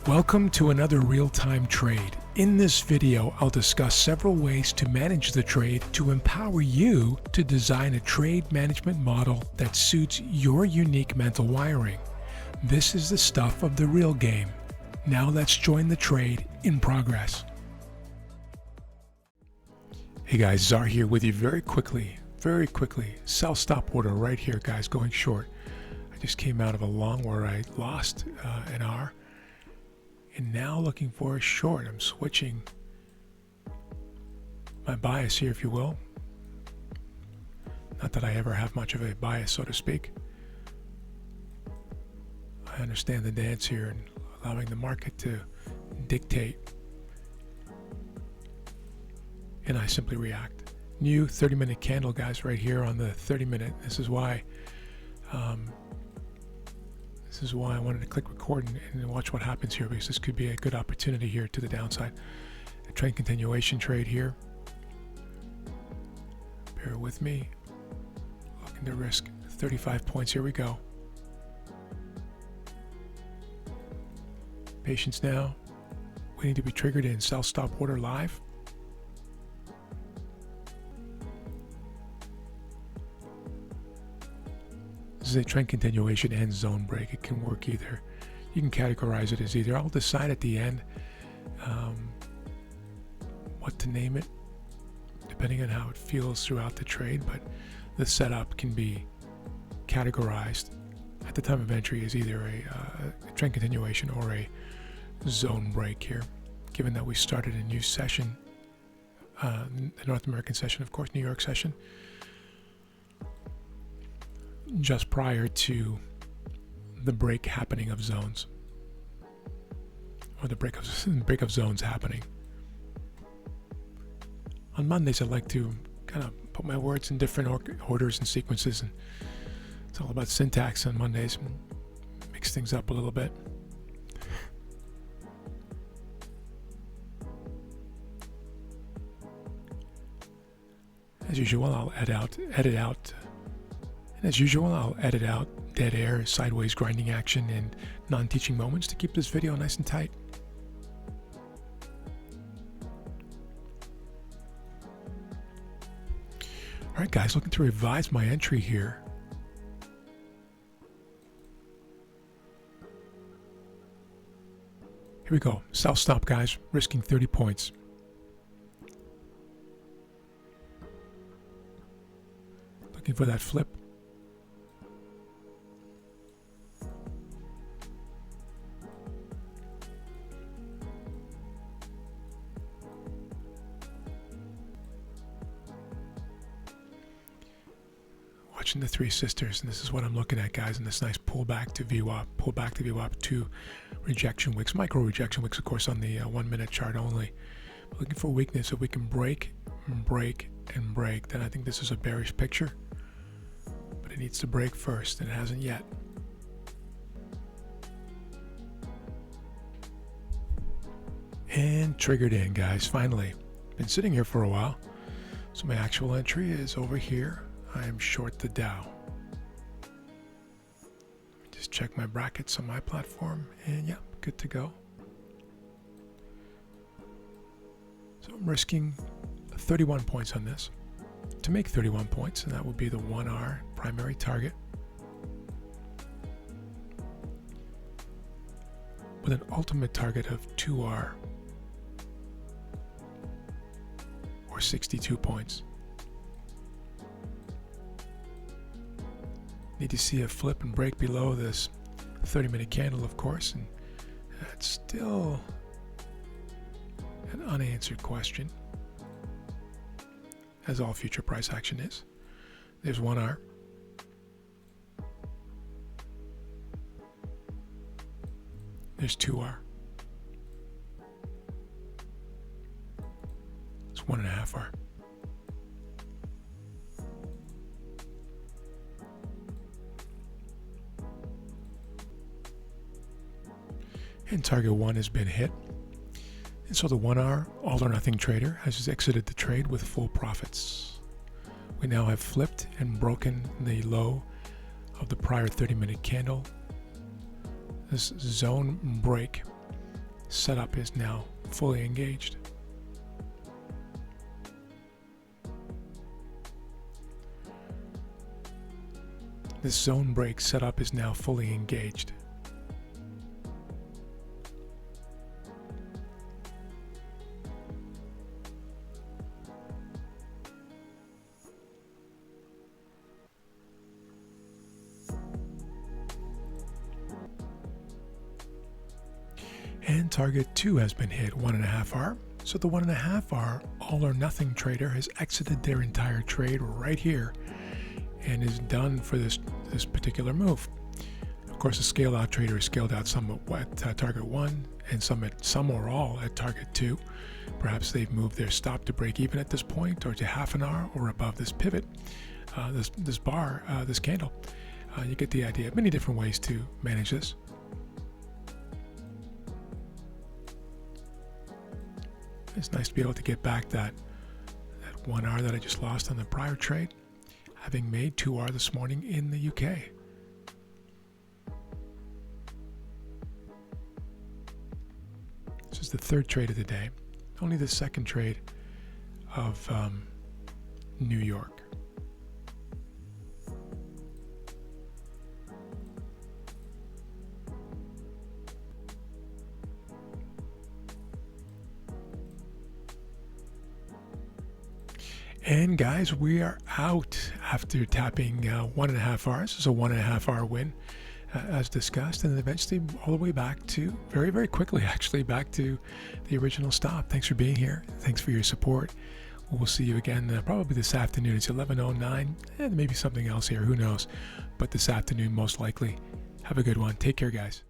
Welcome to another real-time trade. In this video, I'll discuss several ways to manage the trade to empower you to design a trade management model that suits your unique mental wiring. This is the stuff of the real game. Now let's join the trade in progress. Hey guys, Czar here with you very quickly. Sell stop order right here, guys, going short. I just came out of a long where I lost an R. And now looking for a short. I'm switching my bias here, if you will. Not that I ever have much of a bias, so to speak. I understand the dance here and allowing the market to dictate. And I simply react. New 30-minute candle, guys, right here on the 30-minute. This is why I wanted to click record and watch what happens here, because this could be a good opportunity here to the downside. A trend continuation trade here. Bear with me. Looking to risk 35 points. Here we go. Patience now. Waiting to be triggered in. Sell stop order live. This is a trend continuation and zone break. It can work either. You can categorize it as either. I'll decide at the end what to name it, depending on how it feels throughout the trade, but the setup can be categorized at the time of entry as either a trend continuation or a zone break here, given that we started a new session, the North American session, of course, New York session, just prior to the break happening of zones, or the break of zones happening. On Mondays, I like to kind of put my words in different orders and sequences, and it's all about syntax on Mondays. Mix things up a little bit. As usual, I'll edit out. And as usual, I'll edit out dead air, sideways grinding action, and non-teaching moments to keep this video nice and tight. All right, guys, looking to revise my entry here. Here we go. Sell stop, guys, risking 30 points. Looking for that flip. Watching the Three Sisters, and this is what I'm looking at, guys, in this nice pullback to VWAP, to rejection wicks, micro rejection wicks, of course, on the 1 minute chart only. But looking for weakness. If we can break, then I think this is a bearish picture. But it needs to break first, and it hasn't yet. And triggered in, guys, finally. Been sitting here for a while. So my actual entry is over here. I am short the Dow. Just check my brackets on my platform, and yeah, good to go. So I'm risking 31 points on this to make 31 points, and that would be the 1R primary target, with an ultimate target of 2R or 62 points. Need to see a flip and break below this 30-minute candle, of course, and that's still an unanswered question, as all future price action is. There's 1R. There's 2R. It's 1.5R. And target 1 has been hit. And so the 1R all or nothing trader has exited the trade with full profits. We now have flipped and broken the low of the prior 30-minute candle. This zone break setup is now fully engaged. This zone break setup is now fully engaged. And target 2 has been hit, 1.5 hour. So the 1.5 hour all or nothing trader has exited their entire trade right here and is done for this particular move. Of course, the scale out trader is scaled out some at target 1 and some or all at target 2. Perhaps they've moved their stop to break even at this point, or to half an hour, or above this pivot, this bar, this candle. You get the idea. Many different ways to manage this. It's nice to be able to get back that 1 hour that I just lost on the prior trade, having made 2 hour this morning in the UK. This is the third trade of the day, only the second trade of New York. And guys, we are out after tapping 1.5 hours. This is a 1.5 hour win, as discussed, and then eventually all the way back to, very, very quickly actually, back to the original stop. Thanks for being here. Thanks for your support. We'll see you again probably this afternoon. It's 11:09, and maybe something else here, who knows. But this afternoon, most likely. Have a good one. Take care, guys.